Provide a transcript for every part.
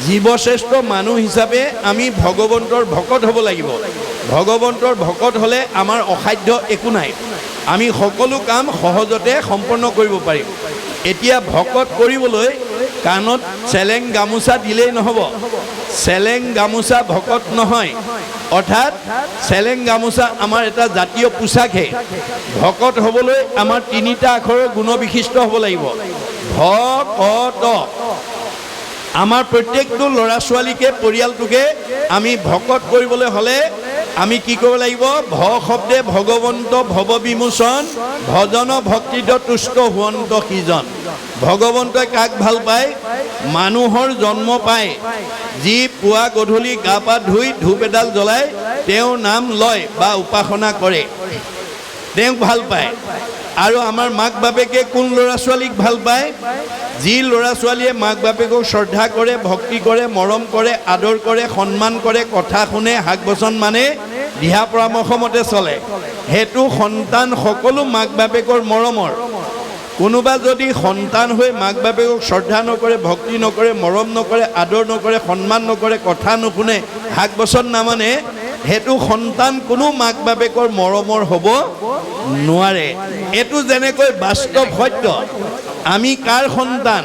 জীৱশ্ৰেষ্ঠ মানুহ হিচাপে আমি ভগৱন্তৰ ভকত হ'ব লাগিব। ভগৱন্তৰ ভকত হ'লে আমাৰ অসাধ্য একো নাই, আমি সকলো কাম সহজতে সম্পন্ন কৰিব পাৰিম। এতিয়া ভকত কৰিবলৈ কাণত চেলেং গামোচা দিলেই নহ'ব, চেলেং গামোচা ভকত নহয়। অৰ্থাৎ চেলেং গামোচা আমাৰ এটা জাতীয় পোচাকহে। ভকত হ'বলৈ আমাৰ তিনিটা আখৰৰ গুণবিশিষ্ট হ'ব লাগিব, ভকত। আমাৰ প্ৰত্যেকটো ল'ৰা ছোৱালীকে পৰিয়ালটোকে আমি ভকত কৰিবলৈ হ'লে আমি কি কৰিব লাগিব? ভ শব্দে ভগৱন্ত ভৱ বিমোচন, ভজন ভক্তিত তুষ্ট হুৱন্ত সিজন। ভগৱন্তই কাক ভাল পায়? মানুহৰ জন্ম পায় যি পুৱা গধূলি গা পা ধুই ধূপ এডাল জ্বলাই তেওঁৰ নাম লয় বা উপাসনা কৰে, তেওঁক ভাল পায়। আৰু আমাৰ মাক বাপেকে কোন ল'ৰা ছোৱালীক ভাল পায়? যি ল'ৰা ছোৱালীয়ে মাক বাপেকক শ্ৰদ্ধা কৰে, ভক্তি কৰে, মৰম কৰে, আদৰ কৰে, সন্মান কৰে, কথা শুনে, শাক বচন মানে, দিহা পৰামৰ্শ মতে চলে, সেইটো সন্তান সকলো মাক বাপেকৰ মৰমৰ। কোনোবা যদি সন্তান হৈ মাক বাপেকক শ্ৰদ্ধা নকৰে, ভক্তি নকৰে, মৰম নকৰে, আদৰ নকৰে, সন্মান নকৰে, কথা নুশুনে, শাক বচন নামানে, সেইটো সন্তান কোনো মাক বাপেকৰ মৰমৰ হ'ব নোৱাৰে। এইটো যেনেকৈ বাস্তৱ সত্য। আমি কাৰ সন্তান?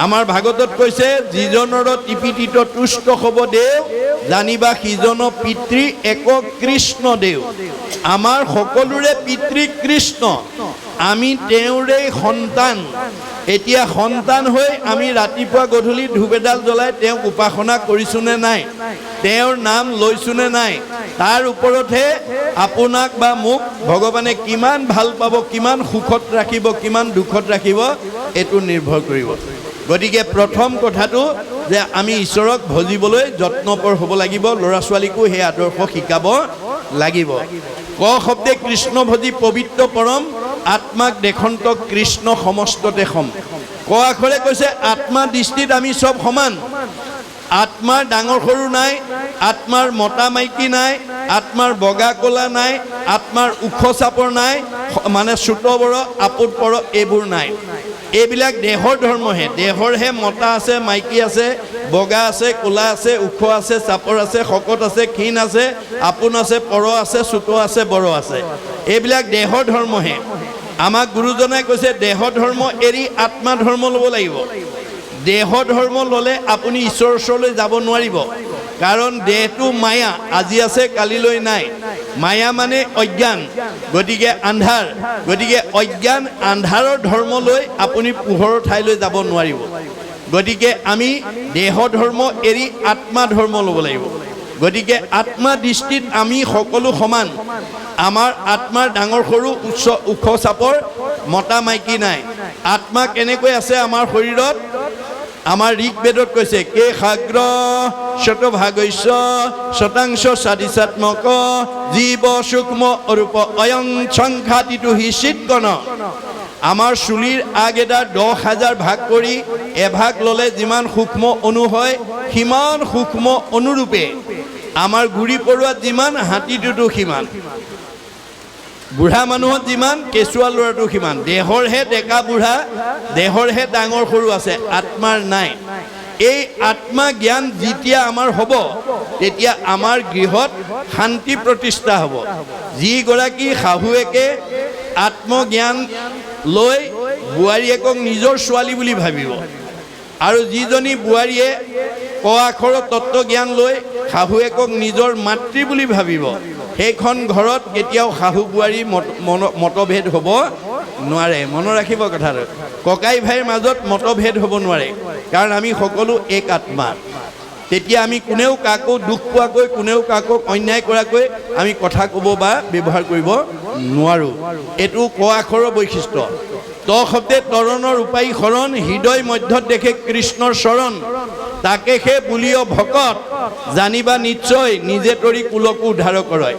আমাৰ ভাগৱতত কৈছে, যিজনৰ টিপিটিত তুষ্ট হ'ব দেও, জানিবা সিজন পিতৃ এক কৃষ্ণ দেও। আমাৰ সকলোৰে পিতৃ কৃষ্ণ, আমি তেওঁৰে সন্তান। এতিয়া সন্তান হৈ আমি ৰাতিপুৱা গধূলি ধূপ এডাল জ্বলাই তেওঁক উপাসনা কৰিছোনে নাই, তেওঁৰ নাম লৈছোনে নাই, তাৰ ওপৰতহে আপোনাক বা মোক ভগৱানে কিমান ভাল পাব, কিমান সুখত ৰাখিব, কিমান দুখত ৰাখিব, এইটো নিৰ্ভৰ কৰিব। গতিকে প্ৰথম কথাটো যে আমি ঈশ্বৰক ভজিবলৈ যত্নপৰ হ'ব লাগিব, ল'ৰা ছোৱালীকো সেই আদৰ্শ শিকাব লাগিব। ক শব্দে কৃষ্ণ ভজি পবিত্ৰ পৰম, আত্মাক দেখন্ত কৃষ্ণ সমস্ততে সম। ক আখৰে কৈছে আত্মা দৃষ্টিত আমি চব সমান। আত্মাৰ ডাঙৰ সৰু নাই, আত্মাৰ মতা মাইকী নাই, আত্মাৰ বগা ক'লা নাই, আত্মাৰ ওখ চাপৰ নাই, মানে চুট বড় আপোত পৰ এইবোৰ নাই। এইবিলাক দেহৰ ধৰ্মহে। দেহৰহে মতা আছে, মাইকী আছে, বগা আছে, ক'লা আছে, ওখ আছে, চাপৰ আছে, শকত আছে, ক্ষীণ আছে, আপোন আছে, পৰ আছে, চুট আছে, বড় আছে। এইবিলাক দেহৰ ধৰ্মহে। আমাক গুৰুজনাই কৈছে দেহ ধৰ্ম এৰি আত্মা ধৰ্ম ল'ব লাগিব। দেহ ধৰ্ম ল'লে আপুনি ঈশ্বৰৰ ওচৰলৈ যাব নোৱাৰিব, কাৰণ দেহটো মায়া, আজি আছে কালিলৈ নাই। মায়া মানে অজ্ঞান, গতিকে আন্ধাৰ। গতিকে অজ্ঞান আন্ধাৰৰ ধৰ্ম লৈ আপুনি পোহৰৰ ঠাইলৈ যাব নোৱাৰিব। গতিকে আমি দেহ ধৰ্ম এৰি আত্মা ধৰ্ম ল'ব লাগিব। গতিকে আত্মা দৃষ্টিত আমি সকলো সমান। আমাৰ আত্মাৰ ডাঙৰ সৰু, উচ্চ ওখ চাপৰ, মতা মাইকী নাই। আত্মা কেনেকৈ আছে আমাৰ শৰীৰত? আমাৰ ঋকবেদত কৈছে, কে সাগ্ৰ শতভাগস্য শতাংশ সাদিচাত্মক জীৱ সূক্ষ্ম অৰূপ অয়ং সংঘাতিটো হিচিতগণ। আমাৰ চুলিৰ আগ এটা 10,000 ভাগ কৰি এভাগ ল'লে যিমান সূক্ষ্ম অণু হয়, সিমান সূক্ষ্ম অনুৰূপে আমাৰ গুৰি পৰুৱাত যিমান, হাতীটোতো সিমান। বুঢ়া মানুহত যিমান, কেঁচুৱা ল'ৰাটো সিমান। দেহৰহে ডেকা বুঢ়া, দেহৰহে ডাঙৰ সৰু আছে, আত্মাৰ নাই। এই আত্মা জ্ঞান যেতিয়া আমাৰ হ'ব, তেতিয়া আমাৰ গৃহত শান্তি প্ৰতিষ্ঠা হ'ব। যিগৰাকী শাহুৱেকে আত্মজ্ঞান লৈ বোৱাৰীয়েকক নিজৰ ছোৱালী বুলি ভাবিব, আৰু যিজনী বোৱাৰীয়ে ক আখৰৰ তত্ত্বজ্ঞান লৈ শাহুৱেকক নিজৰ মাতৃ বুলি ভাবিব, সেইখন ঘৰত কেতিয়াও শাহু বোৱাৰী মতভেদ হ'ব নোৱাৰে। মনত ৰাখিব কথাটো। ককাই ভাইৰ মাজত মতভেদ হ'ব নোৱাৰে, কাৰণ আমি সকলো এক আত্মা। তেতিয়া আমি কোনেও কাকো দুখ পোৱাকৈ, কোনেও কাকো অন্যায় কৰাকৈ আমি কথা ক'ব বা ব্যৱহাৰ কৰিব নোৱাৰোঁ। এইটো ক আখৰৰ বৈশিষ্ট্য। ত শব্দে তৰণৰ উপায়ী শৰণ, হৃদয় মধ্যত দেখে কৃষ্ণৰ চৰণ। তাকে সে বুলিও ভকত, জানিবা নিশ্চয় নিজে তৰি কুলকো উদ্ধাৰ কৰে।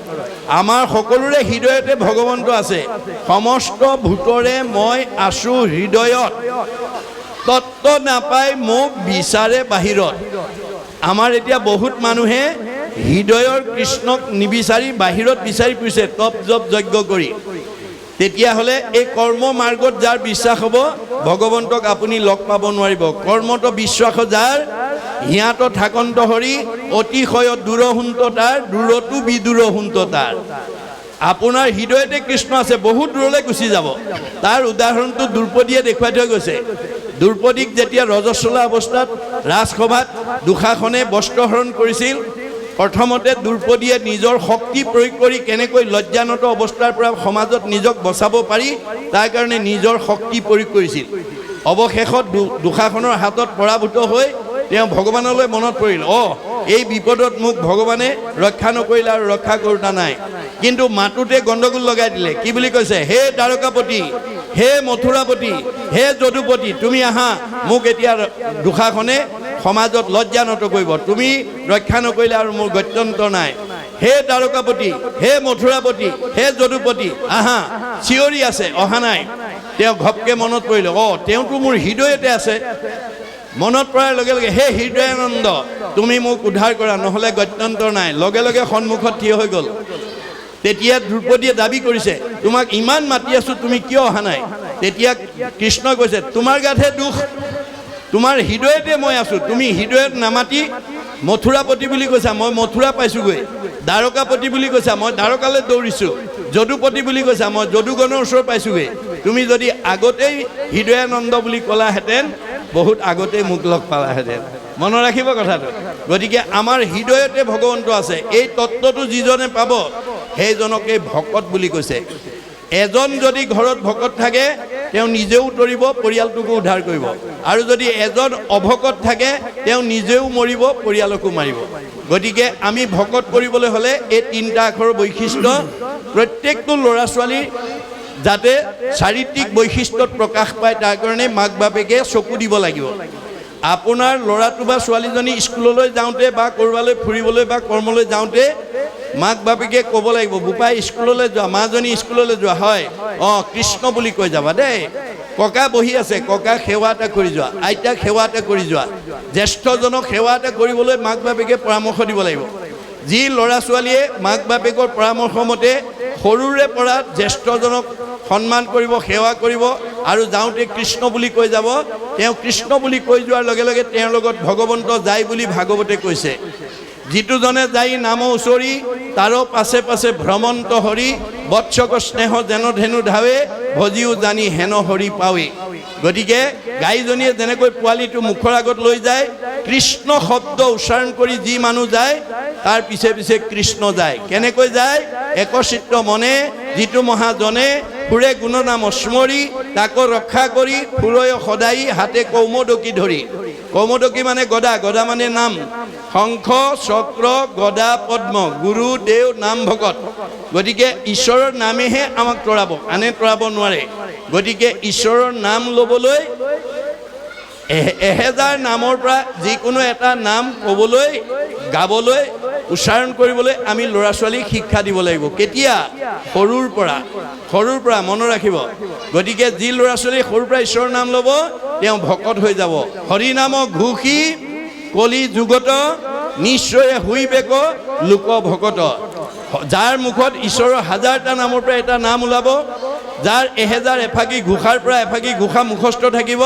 আমাৰ সকলোৰে হৃদয়তে ভগৱন্ত আছে। সমস্ত ভূতৰে মই আছো হৃদয়ত, তত্ত্ব নাপাই মোক বিচাৰে বাহিৰত। আমাৰ এতিয়া বহুত মানুহে হৃদয়ৰ কৃষ্ণক নিবিচাৰি বাহিৰত বিচাৰি ফুৰিছে, তপ জপ যজ্ঞ কৰি। তেতিয়াহ'লে এই কৰ্ম মাৰ্গত যাৰ বিশ্বাস হ'ব, ভগৱন্তক আপুনি লগ পাব নোৱাৰিব। কৰ্মত বিশ্বাস যাৰ, হিয়াত থাকন্ত হৰি অতিশয় দূৰহুন্ত তাৰ দূৰতো বিদূৰহুন্ত তাৰ আপোনাৰ হৃদয়তে কৃষ্ণ আছে বহুত দূৰলৈ গুচি যাব তাৰ উদাহৰণটো দ্ৰৌপদীয়ে দেখুৱাই থৈ গৈছে দ্ৰৌপদীক যেতিয়া ৰজস্বলা অৱস্থাত ৰাজসভাত দুষাসনে বস্ত্ৰহৰণ কৰিছিল প্ৰথমতে দ্ৰৌপদীয়ে নিজৰ শক্তি প্ৰয়োগ কৰি কেনেকৈ লজ্জানত অৱস্থাৰ পৰা সমাজত নিজক বচাব পাৰি তাৰ কাৰণে নিজৰ শক্তি প্ৰয়োগ কৰিছিল অৱশেষত দুষাসনৰ হাতত পৰাভূত হৈ তেওঁ ভগৱানলৈ মনত পৰিল এই বিপদত মোক ভগৱানে ৰক্ষা নকৰিলে আৰু ৰক্ষা কৰোতা নাই কিন্তু মাতুতে গণ্ডগোল লগাই দিলে কি বুলি কৈছে হে দ্বাৰকাপতি হে মথুৰাপতি হে যদুপতি তুমি আহা মোক এতিয়া দুষাসনে সমাজত লজ্জানত কৰিব তুমি ৰক্ষা নকৰিলে আৰু মোৰ গত্যন্তৰ নাই হে দ্বাৰকাপতি হে মথুৰাপতি হে যদুপতি আহা চিঞৰি আছে অহা নাই তেওঁ ঘপকে মনত পৰিলে তেওঁতো মোৰ হৃদয়তে আছে মনত পৰাৰ লগে লগে হে হৃদয়ানন্দ তুমি মোক উদ্ধাৰ কৰা নহ'লে গত্যন্তৰ নাই লগে লগে সন্মুখত থিয় হৈ গ'ল তেতিয়া দ্ৰৌপদীয়ে দাবী কৰিছে তোমাক ইমান মাতি আছো তুমি কিয় অহা নাই তেতিয়া কৃষ্ণ কৈছে তোমাৰ গাতহে দুখ তোমাৰ হৃদয়তে মই আছো তুমি হৃদয়ত নামাতি মথুৰাপতি বুলি কৈছা মই মথুৰা পাইছোগৈ দ্বাৰকাপতি বুলি কৈছা মই দ্বাৰকালৈ দৌৰিছো যদুপতি বুলি কৈছা মই যদুগণৰ ওচৰ পাইছোগৈ তুমি যদি আগতেই হৃদয়ানন্দ বুলি ক'লাহেঁতেন বহুত আগতেই মোক লগ পালাহেঁতেন মনত ৰাখিব কথাটো গতিকে আমাৰ হৃদয়তে ভগৱন্ত আছে এই তত্ত্বটো যিজনে পাব সেইজনকে ভকত বুলি কৈছে এজন যদি ঘৰত ভকত থাকে তেওঁ নিজেও তৰিব পৰিয়ালটোকো উদ্ধাৰ কৰিব আৰু যদি এজন অভকত থাকে তেওঁ নিজেও মৰিব পৰিয়ালকো মাৰিব গতিকে আমি ভকত কৰিবলৈ হ'লে এই তিনিটা আখৰৰ বৈশিষ্ট্য প্ৰত্যেকটো ল'ৰা ছোৱালী যাতে চাৰিত্ৰিক বৈশিষ্ট্যত প্ৰকাশ পায় তাৰ কাৰণে মাক বাপেকে চকু দিব লাগিব আপোনাৰ ল'ৰাটো বা ছোৱালীজনী স্কুললৈ যাওঁতে বা ক'ৰবালৈ ফুৰিবলৈ বা কৰ্মলৈ যাওঁতে মাক বাপেকে ক'ব লাগিব বোপাই স্কুললৈ যোৱা মাজনী স্কুললৈ যোৱা হয় কৃষ্ণ বুলি কৈ যাবা দেই ককা বহি আছে ককাক সেৱা এটা কৰি যোৱা আইতাক সেৱা এটা কৰি যোৱা জ্যেষ্ঠজনক সেৱা এটা কৰিবলৈ মাক বাপেকে পৰামৰ্শ দিব লাগিব যি ল'ৰা ছোৱালীয়ে মাক বাপেকৰ পৰামৰ্শ মতে সৰুৰে পৰা জ্যেষ্ঠজনক সন্মান কৰিব সেৱা কৰিব আৰু যাওঁতে কৃষ্ণ বুলি কৈ যাব তেওঁ কৃষ্ণ বুলি কৈ যোৱাৰ লগে লগে তেওঁৰ লগত ভগৱন্ত যায় বুলি ভাগৱতে কৈছে যিটোজনে যায় নাম উচৰি তাৰো পাছে পাছে ভ্ৰমন্ত হৰি বৎসক স্নেহ যেন ধেনু ধাৱে ভজিও জানি হেন হৰি পাৱে গতিকে গাইজনীয়ে যেনেকৈ পোৱালিটো মুখৰ আগত লৈ যায় কৃষ্ণ শব্দ উচ্চাৰণ কৰি যি মানুহ যায় তাৰ পিছে পিছে কৃষ্ণ যায় কেনেকৈ যায় একচিত্ৰ মনে যিটো মহাজনে ফুৰে গুণনাম স্মৰি তাকো ৰক্ষা কৰি ফুৰয় সদায় হাতে কৌমদকী ধৰি কৌমদকী মানে গদা গদা মানে নাম শংখ চক্ৰ গদা পদ্ম গুৰু দেও নাম ভকত গতিকে ঈশ্বৰৰ নামেহে আমাক তৰাব আনে তৰাব নোৱাৰে গতিকে ঈশ্বৰৰ নাম ল'বলৈ এহেজাৰ নামৰ পৰা যিকোনো এটা নাম ক'বলৈ গাবলৈ উচ্চাৰণ কৰিবলৈ আমি ল'ৰা ছোৱালীক শিক্ষা দিব লাগিব কেতিয়া সৰুৰ পৰা মনত ৰাখিব গতিকে যি ল'ৰা ছোৱালী সৰুৰ পৰা ঈশ্বৰৰ নাম ল'ব তেওঁ ভকত হৈ যাব হৰি নাম ঘোষি কলি যুগত নিশ্চয় হুইবেক লোক ভকত যাৰ মুখত ঈশ্বৰৰ হাজাৰটা নামৰ পৰা এটা নাম ওলাব যাৰ এহেজাৰ এফাকি ঘোষাৰ পৰা এফাকি ঘোষা মুখস্থ থাকিব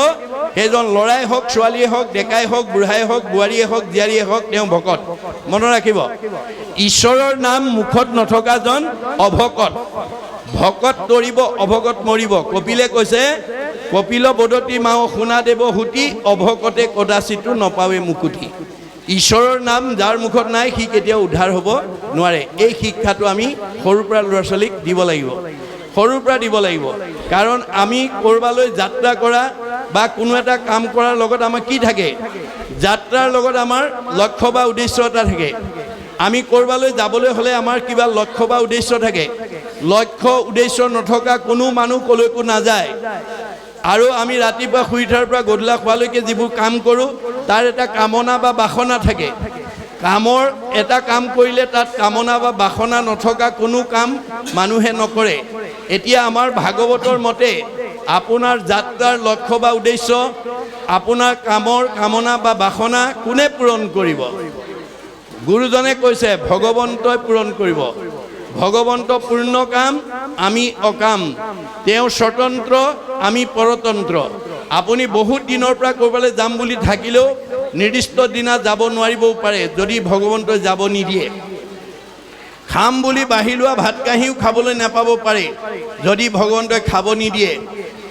সেইজন ল'ৰাই হওক ছোৱালীয়ে হওক ডেকাই হওক বুঢ়াই হওক বোৱাৰীয়ে হওক জীয়াৰীয়ে হওক তেওঁ ভকত মনত ৰাখিব ঈশ্বৰৰ নাম মুখত নথকাজন অভকত ভকত তৰিব অভকত মৰিব কপিলে কৈছে কপিল বদতি মাও শুনা দেৱ হুতি অভকতে কদাচিতো নপাৱে মুকুতি ঈশ্বৰৰ নাম যাৰ মুখত নাই সি কেতিয়াও উদ্ধাৰ হ'ব নোৱাৰে এই শিক্ষাটো আমি সৰুৰ পৰা ল'ৰা ছোৱালীক দিব লাগিব সৰুৰ পৰা দিব লাগিব কাৰণ আমি ক'ৰবালৈ যাত্ৰা কৰা বা কোনো এটা কাম কৰাৰ লগত আমাৰ কি থাকে যাত্ৰাৰ লগত আমাৰ লক্ষ্য বা উদ্দেশ্য এটা থাকে আমি ক'ৰবালৈ যাবলৈ হ'লে আমাৰ কিবা লক্ষ্য বা উদ্দেশ্য থাকে লক্ষ্য উদ্দেশ্য নথকা কোনো মানুহ ক'লৈকো নাযায় আৰু আমি ৰাতিপুৱা শুই উঠাৰ পৰা গধূলা খোৱালৈকে যিবোৰ কাম কৰোঁ তাৰ এটা কামনা বা বাসনা থাকে কামৰ এটা কাম কৰিলে তাত কামনা বা বাসনা নথকা কোনো কাম মানুহে নকৰে এতিয়া আমাৰ ভাগৱতৰ মতে আপোনাৰ যাত্ৰাৰ লক্ষ্য বা উদ্দেশ্য আপোনাৰ কামৰ কামনা বা বাসনা কোনে পূৰণ কৰিব গুৰুজনে কৈছে ভগৱন্তই পূৰণ কৰিব ভগৱন্ত পূৰ্ণ কাম আমি অকাম তেওঁ স্বতন্ত্ৰ আমি পৰতন্ত্ৰ আপুনি বহুত দিনৰ পৰা ক'ৰবালৈ যাম বুলি থাকিলেও নিৰ্দিষ্ট দিনা যাব নোৱাৰিবও পাৰে যদি ভগৱন্তই যাব নিদিয়ে। খাম বুলি বাঢ়ি লোৱা ভাত কাঁহীও খাবলৈ নাপাব পাৰে যদি ভগৱন্তই খাব নিদিয়ে।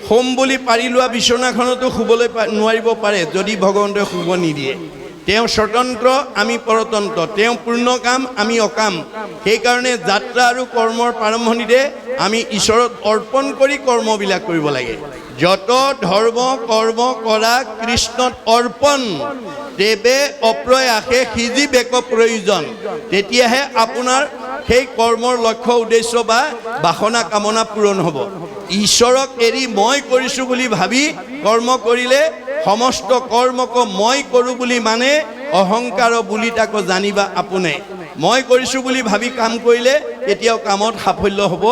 হোম বুলি পাৰি লোৱা বিচনাখনতো শুবলৈ নোৱাৰিব পাৰে যদি ভগৱন্তই শুব নিদিয়ে। তেওঁ স্বতন্ত্ৰ, আমি পৰতন্ত্ৰ। তেওঁ পূৰ্ণ কাম, আমি অকাম। সেইকাৰণে যাত্ৰা আৰু কৰ্মৰ প্ৰাৰম্ভণিতে আমি ঈশ্বৰক অৰ্পণ কৰি কৰ্মবিলাক কৰিব লাগে। যত ধৰ্ম কৰ্ম কৰা কৃষ্ণত অৰ্পণ, দেৱে অপ্ৰয়াসে সিজিবেক প্ৰয়োজন। তেতিয়াহে আপোনাৰ সেই কৰ্মৰ লক্ষ্য উদ্দেশ্য বা বাসনা কামনা পূৰণ হ'ব। ঈশ্বৰক এৰি মই কৰিছোঁ বুলি ভাবি কৰ্ম কৰিলে সমস্ত কৰ্মক মই কৰোঁ বুলি মানে অহংকাৰ বুলি তাকো জানিবা আপোনে। মই কৰিছোঁ বুলি ভাবি কাম কৰিলে কেতিয়াও কামত সাফল্য হ'ব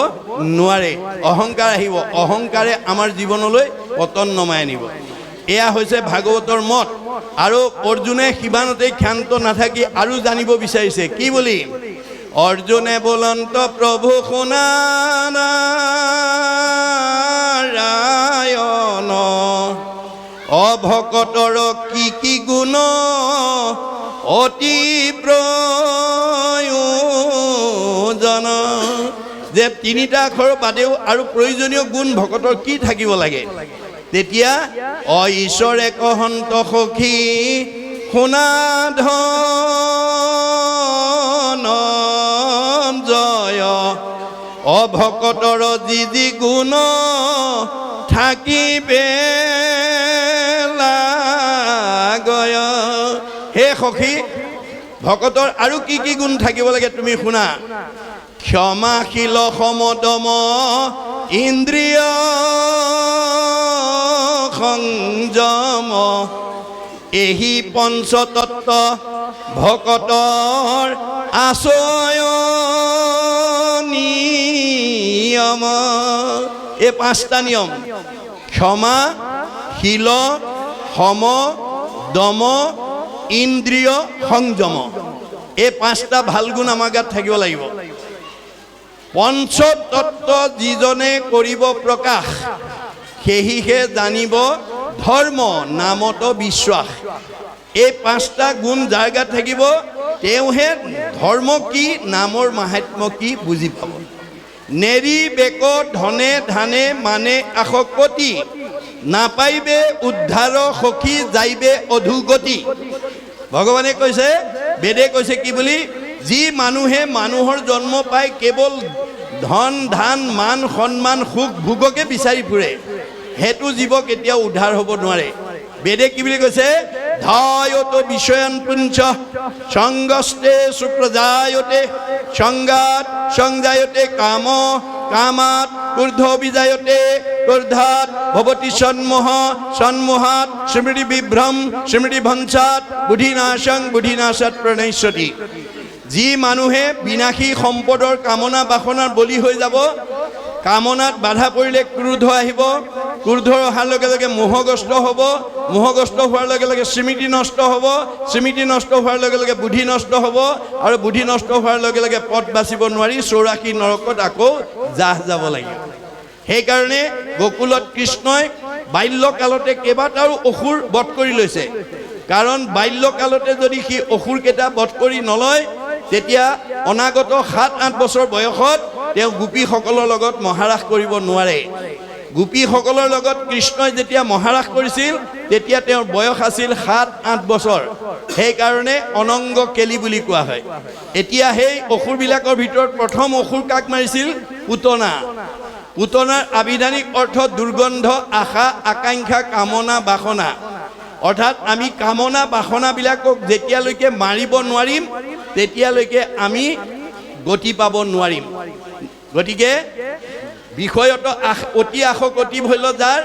নোৱাৰে, অহংকাৰ আহিব। অহংকাৰে আমাৰ জীৱনলৈ পতন নমাই আনিব। এয়া হৈছে ভাগৱতৰ মত। আৰু অৰ্জুনে সিমানতেই ক্ষান্ত নাথাকি আৰু জানিব বিচাৰিছে কি বুলি? অৰ্জুনে বলন্ত প্ৰভু শুনা নাৰায়ণ, অভকতৰ কি কি গুণ অতি প্ৰয়োজন। যে তিনিটা আখৰ বাদেও আৰু প্ৰয়োজনীয় গুণ ভকতৰ কি থাকিব লাগে? তেতিয়া ঈশ্বৰ এক হন্ত সখী শুনা ধন জয়, অভকতৰ যি যি গুণ থাকিবে লাগয়। হে সখী, ভকতৰ আৰু কি কি গুণ থাকিব লাগে তুমি শুনা। ক্ষমাশীল সমদম ইন্দ্ৰিয় সংযম, এহি পঞ্চতত্ত্ব ভকতৰ আচয়নিয়ম। এই পাঁচটা নিয়ম: ক্ষমা, শীল, সম, দম, ইন্দ্ৰিয় সংযম। এই পাঁচটা ভাল গুণ আমাৰ গাত থাকিব লাগিব। পঞ্চতত্ত্ব যিজনে কৰিব প্ৰকাশ, সেহিহে জানিব ধৰ্ম নামত বিশ্বাস। এই পাঁচটা গুণ যাৰ গাত থাকিব তেওঁহে ধৰ্ম কি, নামৰ মাহাত্ম্য কি বুজি পাব। নেৰি বেক ধনে ধানে মানে আসক্তি, নাপাইবে উদ্ধাৰ সখী যাইবে অধুগতি। ভগৱানে কৈছে, বেদে কৈছে কি বুলি? যি মানুহে মানুহৰ জন্ম পাই কেৱল ধন ধান মান সন্মান সুখ ভোগকে বিচাৰি ফুৰে, সেইটো জীৱ কেতিয়াও উদ্ধাৰ হ'ব নোৱাৰে। বেদে কি বুলি কৈছে? ধায়ত বিষয়ান পুঞ্চ সংগস্তে সুপ্ৰজায়তে, সংগাত সংজায়তে কাম, কামাত ক্ৰোধ বিজায়তে, ক্ৰোধাত ভবতি সন্মোহ, সন্মোহাত স্মৃতি বিভ্ৰম, স্মৃতি ভঞ্চাত বুদ্ধিনাশং, বুদ্ধিনাশাত প্ৰণশ্যতি। যি মানুহে বিনাশী সম্পদৰ কামনা বাসনাৰ বলি হৈ যাব, কামনাত বাধা পৰিলে ক্ৰোধ আহিব, ক্ৰোধ অহাৰ লগে লগে মোহগ্ৰস্ত হ'ব, মোহগ্ৰস্ত হোৱাৰ লগে লগে স্মৃতি নষ্ট হ'ব, স্মৃতি নষ্ট হোৱাৰ লগে লগে বুদ্ধি নষ্ট হ'ব, আৰু বুদ্ধি নষ্ট হোৱাৰ লগে লগে পথ বাচিব নোৱাৰি 84 নৰকত আকৌ জাহ যাব লাগিব। সেইকাৰণে গোকুলত কৃষ্ণই বাল্যকালতে কেইবাটাও অসুৰ বধ কৰি লৈছে। কাৰণ বাল্যকালতে যদি সি অসুৰকেইটা বধ কৰি নলয়, তেতিয়া অনাগত 7-8 বছৰ বয়সত তেওঁ গোপীসকলৰ লগত মহাৰাস কৰিব নোৱাৰে। গোপীসকলৰ লগত কৃষ্ণই যেতিয়া মহাৰাস কৰিছিল তেতিয়া তেওঁৰ বয়স আছিল 7-8 বছৰ। সেইকাৰণে অনংগ কেলি বুলি কোৱা হয়। এতিয়া সেই অসুৰবিলাকৰ ভিতৰত প্ৰথম অসুৰ কাক মাৰিছিল? পুতনা। পুতনাৰ আবিধানিক অৰ্থ দুৰ্গন্ধ, আশা, আকাংক্ষা, কামনা, বাসনা। অৰ্থাৎ আমি কামনা বাসনাবিলাকক যেতিয়ালৈকে মাৰিব নোৱাৰিম তেতিয়ালৈকে আমি গতি পাব নোৱাৰিম। গতিকে বিষয়ত অতি আসক্তি হল যাৰ,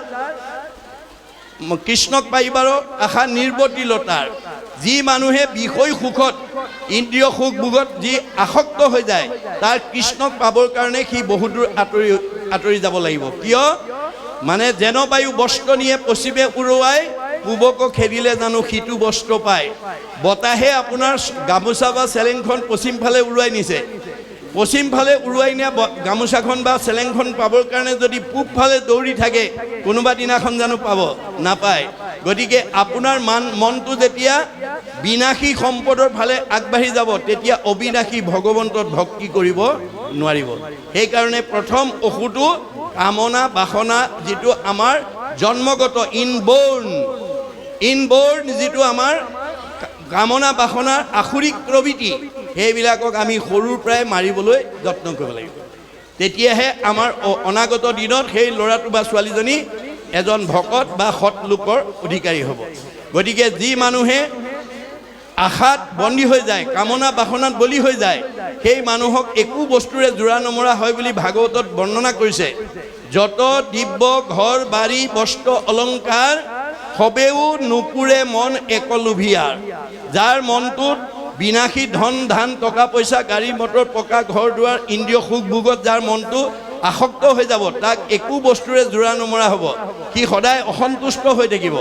কৃষ্ণক পাইবাৰ আশা নিৰ্বতিলতাৰ। যি মানুহে বিষয় সুখত, ইন্দ্ৰিয় সুখ ভোগত যি আসক্ত হৈ যায়, তাৰ কৃষ্ণক পাবৰ কাৰণে সি বহুত দূৰ আঁতৰি যাব লাগিব। কিয়? মানে যেন বায়ু বস্ত্ৰ নিয়ে পশ্চিমে উৰুৱাই, পূবক খেদিলে জানো সিটো বস্ত্ৰ পায়। বতাহে আপোনাৰ গামোচা বা চেলেংখন পশ্চিম ফালে উৰুৱাই নিছে, পশ্চিম ফালে উৰুৱাই নিয়া গামোচাখন বা চেলেংখন পাবৰ কাৰণে যদি পূব ফালে দৌৰি থাকে, কোনোবা দিনাখন জানো পাব? নাপায়। গতিকে আপোনাৰ মনটো যেতিয়া বিনাশী সম্পদৰ ফালে আগবাঢ়ি যাব তেতিয়া অবিনাশী ভগৱন্তত ভক্তি কৰিব নোৱাৰিব। সেইকাৰণে প্ৰথম অসুটো কামনা বাসনা, যিটো আমাৰ জন্মগত ইনবৰ্ণ যিটো আমাৰ কামনা বাসনাৰ আসুৰিক প্ৰবৃত্তি, সেইবিলাকক আমি সৰুৰ পৰাই মাৰিবলৈ যত্ন কৰিব লাগিব। তেতিয়াহে আমাৰ অনাগত দিনত সেই ল'ৰাটো বা ছোৱালীজনী এজন ভকত বা সৎ লোকৰ অধিকাৰী হ'ব। গতিকে যি মানুহে আশাত বন্দী হৈ যায়, কামনা বাসনাত বলি হৈ যায়, সেই মানুহক একো বস্তুৰে জোৰা নমৰা হয় বুলি ভাগৱতত বৰ্ণনা কৰিছে। যত দিব্য ঘৰ বাৰী বস্ত্ৰ অলংকাৰ সবেও নুপুৰে মন একলোভিয়াৰ। যাৰ মনটোত বিনাশী ধন ধান টকা পইচা গাড়ী মটৰ পকা ঘৰ দুৱাৰ ইন্দ্ৰিয় সুখ ভোগত যাৰ মনটো আসক্ত হৈ যাব, তাক একো বস্তুৰে জোৰা নমৰা হ'ব। সি সদায় অসন্তুষ্ট হৈ থাকিব।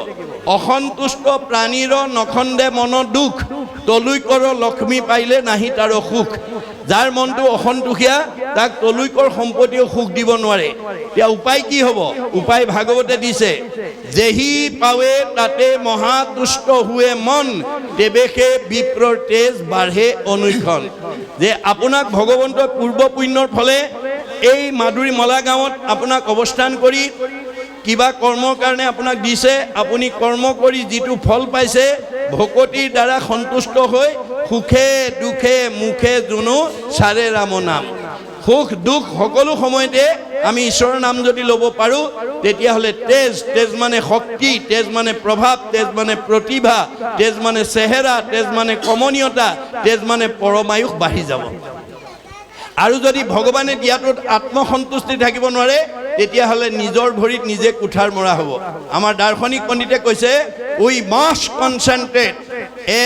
অসন্তুষ্ট প্ৰাণীৰ নখন্দে মন দুখ, তলুইকৰ লক্ষ্মী পাইলে নাহি তাৰ সুখ। যাৰ মনটো অসন্তোষীয়া তাক তলুইকৰ সম্পত্তিও সুখ দিব নোৱাৰে। এতিয়া উপায় কি হ'ব? উপায় ভাগৱতে দিছে, যেহি পাৱে তাতে মহাতুষ্ট হুৱে মন, তেবেশে বিপ্ৰৰ তেজ বাঢ়ে অনুক্ষণ। যে আপোনাক ভগৱন্তৰ পূৰ্ব পুণ্যৰ ফলে এই মাধুৰী মলা গাঁৱত আপোনাক অৱস্থান কৰি কিবা কৰ্মৰ কাৰণে আপোনাক দিছে। আপুনি কৰ্ম কৰি যিটো ফল পাইছে, ভকতিৰ দ্বাৰা সন্তুষ্ট হৈ সুখে দুখে মুখে জুনো চাৰে ৰাম নাম। সুখ দুখ সকলো সময়তে আমি ঈশ্বৰৰ নাম যদি ল'ব পাৰোঁ, তেতিয়াহ'লে তেজ মানে শক্তি, তেজ মানে প্ৰভাৱ, তেজ মানে প্ৰতিভা, তেজ মানে চেহেৰা, তেজ মানে কমনীয়তা, তেজ মানে পৰমায়ুস বাঢ়ি যাব। আৰু যদি ভগৱানে দিয়াটোত আত্মসন্তুষ্টি থাকিব নোৱাৰে, তেতিয়াহ'লে নিজৰ ভৰিত নিজে কুঠাৰ মৰা হ'ব। আমাৰ দাৰ্শনিক পণ্ডিতে কৈছে, we must concentrate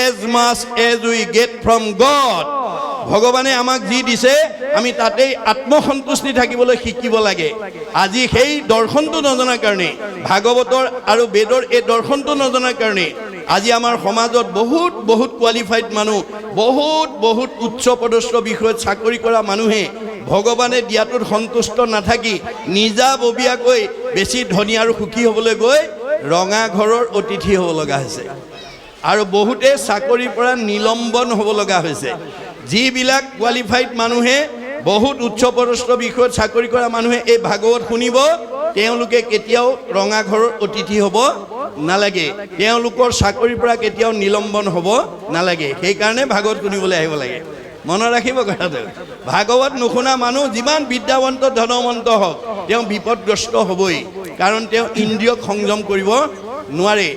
as much as we get from God. ভগৱানে আমাক যি দিছে আমি তাতেই আত্মসন্তুষ্টি থাকিবলৈ শিকিব লাগে। আজি সেই দৰ্শনটো নজনাৰ কাৰণে, ভাগৱতৰ আৰু বেদৰ এই দৰ্শনটো নজনাৰ কাৰণে আজি আমাৰ সমাজত বহুত কোৱালিফাইড মানুহ, বহুত উচ্চ পদস্থ বিষয়ত চাকৰি কৰা মানুহে ভগৱানে দিয়াটোত সন্তুষ্ট নাথাকি নিজাববীয়াকৈ বেছি ধনী আৰু সুখী হ'বলৈ গৈ ৰঙা ঘৰৰ অতিথি হ'ব লগা হৈছে। আৰু বহুতে চাকৰিৰ পৰা নিলম্বন হ'ব লগা হৈছে। যিবিলাক কোৱালিফাইড মানুহে, বহুত উচ্চ পদস্থ বিষয়ত চাকৰি কৰা মানুহে এই ভাগৱত শুনিব, তেওঁলোকে কেতিয়াও ৰঙা ঘৰৰ অতিথি হ'ব নালাগে। তেওঁলোকৰ চাকৰিৰ পৰা কেতিয়াও নিলম্বন হ'ব নালাগে। সেইকাৰণে ভাগৱত শুনিবলৈ আহিব লাগে। মনত ৰাখিব কথাটো। ভাগৱত নুশুনা মানুহ যিমান বিদ্যাৱন্ত ধনৱন্ত হওক, তেওঁ বিপদগ্ৰস্ত হ'বই। কাৰণ তেওঁ ইন্দ্ৰিয়ক সংযম কৰিব নোৱাৰে।